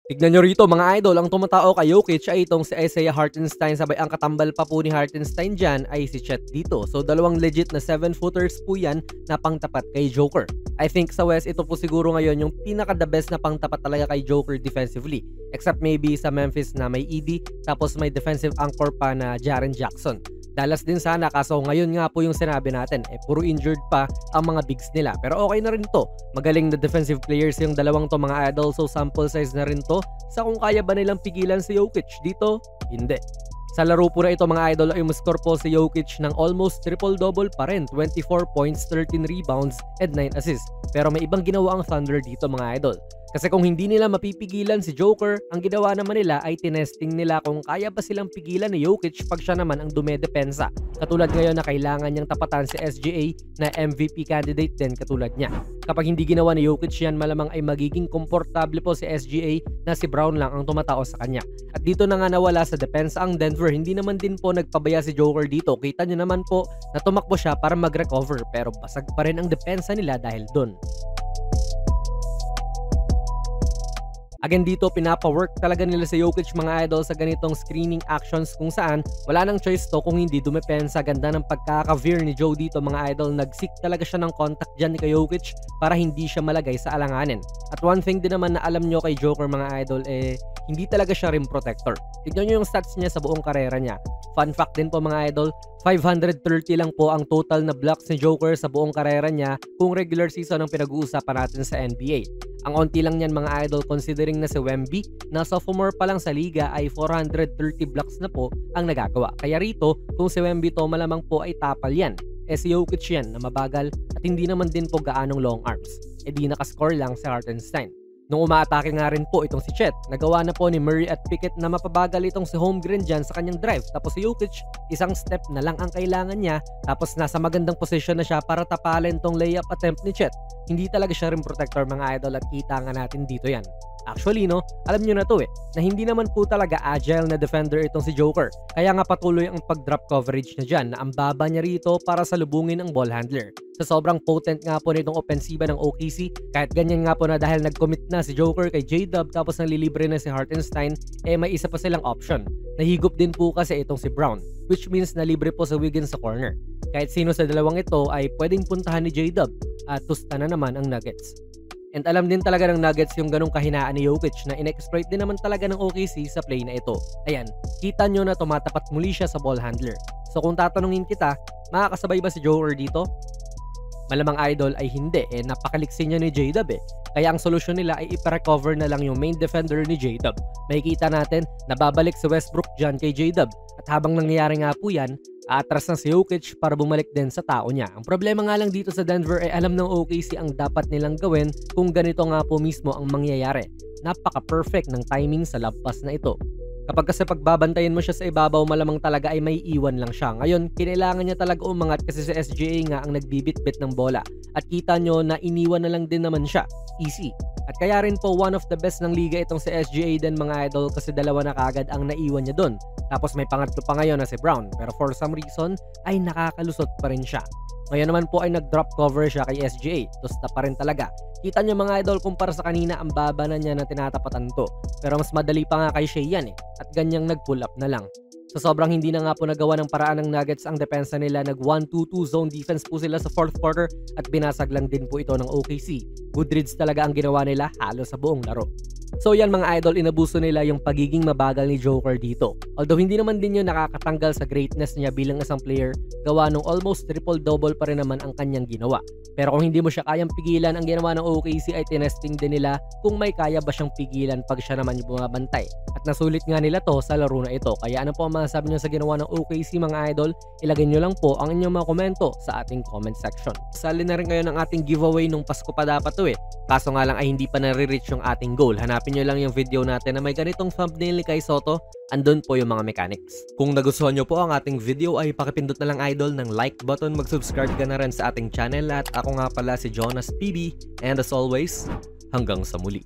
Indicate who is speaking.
Speaker 1: Tignan nyo rito mga idol, ang tumatao kay Jokic ay itong si Isaiah Hartenstein, sabay ang katambal pa po ni Hartenstein dyan ay si Chet dito. So dalawang legit na 7-footers po yan na pangtapat kay Joker. I think sa West ito po siguro ngayon yung pinaka-the best na pangtapat talaga kay Joker defensively. Except maybe sa Memphis na may ED, tapos may defensive anchor pa na Jaren Jackson. Dallas din sana, kaso ngayon nga po yung sinabi natin, puro injured pa ang mga bigs nila. Pero okay na rin to. Magaling na defensive players yung dalawang to mga idol, so sample size na rin to sa kung kaya ba nilang pigilan si Jokic. Dito, hindi. Sa laro po na ito mga idol ay umuscore po si Jokic ng almost triple-double pa rin, 24 points, 13 rebounds, and 9 assists. Pero may ibang ginawa ang Thunder dito mga idol. Kasi kung hindi nila mapipigilan si Joker, ang ginawa naman nila ay tinesting nila kung kaya ba silang pigilan ni Jokic pag siya naman ang dumedepensa. Katulad ngayon na kailangan niyang tapatan si SGA na MVP candidate din katulad niya. Kapag hindi ginawa ni Jokic yan, malamang ay magiging komportable po si SGA na si Brown lang ang tumatao sa kanya. At dito na nga nawala sa depensa ang Denver, hindi naman din po nagpabaya si Joker dito. Kita niyo naman po na tumakbo siya para mag-recover pero basag pa rin ang depensa nila dahil dun. Again dito, pinapa-work talaga nila sa Jokic mga idol sa ganitong screening actions kung saan wala nang choice to kung hindi dumepensa. Ganda ng pagkaka-veer ni Joe dito mga idol. Nag-seek talaga siya ng contact dyan ni kay Jokic para hindi siya malagay sa alanganin. At one thing din naman na alam nyo kay Joker mga idol, hindi talaga siya rim protector. Tignan nyo yung stats niya sa buong karera niya. Fun fact din po mga idol, 530 lang po ang total na blocks ni Joker sa buong karera niya kung regular season ang pinag-uusapan natin sa NBA. Ang onti lang niyan mga idol considering na si Wemby na sophomore pa lang sa liga ay 430 blocks na po ang nagagawa. Kaya rito, kung si Wemby to malamang po ay tapal yan. Si Jokic yan na mabagal at hindi naman din po gaanong long arms. Di nakascore lang si Hartenstein. Nung umaatake nga rin po itong si Chet, nagawa na po ni Murray at Pickett na mapabagal itong si Holmgren dyan sa kanyang drive. Tapos si Jokic, isang step na lang ang kailangan niya. Tapos nasa magandang posisyon na siya para tapalin tong layup attempt ni Chet. Hindi talaga siya rim protector mga idol at kita nga natin dito yan. Actually no, alam nyo na to na hindi naman po talaga agile na defender itong si Joker. Kaya nga patuloy ang pag-drop coverage na dyan na ang baba niya rito para salubungin ang ball handler. Sa sobrang potent nga po nitong opensiba ng OKC, kahit ganyan nga po na dahil nag-commit na si Joker kay J-Dub tapos nalilibre na si Hartenstein, may isa pa silang option. Nahigop din po kasi itong si Brown, which means na libre po sa Wiggins sa corner. Kahit sino sa dalawang ito ay pwedeng puntahan ni J-Dub at tusta na naman ang Nuggets. And alam din talaga ng Nuggets yung ganong kahinaan ni Jokic na in-exploit din naman talaga ng OKC sa play na ito. Ayan, kita nyo na tumatapat muli siya sa ball handler. So kung tatanungin kita, makakasabay ba si Joker dito? Malamang idol ay hindi, napakaliksi niya ni J-Dub Kaya ang solusyon nila ay ipa-recover na lang yung main defender ni J-Dub. Makikita natin, nababalik si Westbrook dyan kay J-Dub. At habang nangyayari nga po yan, aatras na si Jokic para bumalik din sa tao niya. Ang problema nga lang dito sa Denver ay alam ng OKC ang dapat nilang gawin kung ganito nga po mismo ang mangyayari. Napaka-perfect ng timing sa lampas na ito. Kapag kasi pagbabantayan mo siya sa ibabaw, malamang talaga ay may iwan lang siya. Ngayon, kinailangan niya talaga umangat kasi si SGA nga ang nagbibit-bit ng bola. At kita nyo na iniwan na lang din naman siya. Easy. At kaya rin po one of the best ng liga itong si SGA din mga idol kasi dalawa na kagad ang naiwan niya doon. Tapos may pangatlo pa ngayon na si Brown pero for some reason ay nakakalusot pa rin siya. Ngayon naman po ay nag-drop cover siya kay SGA. Tusta pa rin talaga. Kita nyo mga idol kumpara sa kanina ang baba na niya na tinatapatan to. Pero mas madali pa nga kay Shea yan at ganyang nag-pull up na lang. Sa sobrang hindi na nga po nagawa ng paraan ng Nuggets ang depensa nila, nag 1-2-2 zone defense po sila sa fourth quarter at binasag lang din po ito ng OKC. Good reads talaga ang ginawa nila halos sa buong laro. So yan mga idol, inabuso nila yung pagiging mabagal ni Joker dito. Although hindi naman din yun nakakatanggal sa greatness niya bilang isang player, gawa nung almost triple-double pa rin naman ang kanyang ginawa. Pero kung hindi mo siya kayang pigilan, ang ginawa ng OKC ay tinesting din nila kung may kaya ba siyang pigilan pag siya naman yung bumabantay. At nasulit nga nila to sa laro na ito. Kaya ano po ang masasabi nyo sa ginawa ng OKC mga idol? Ilagay nyo lang po ang inyong mga komento sa ating comment section. Sali na rin kayo ng ating giveaway nung Pasko pa dapat to Kaso nga lang ay hindi pa nare-reach yung ating goal. Hanapin nyo lang yung video natin na may ganitong thumbnail ni Kai Sotto. Andun po yung mga mechanics. Kung nagustuhan nyo po ang ating video ay pakipindot na lang idol ng like button, mag-subscribe ka na rin sa ating channel at ako nga pala si Jonas PB and as always, hanggang sa muli.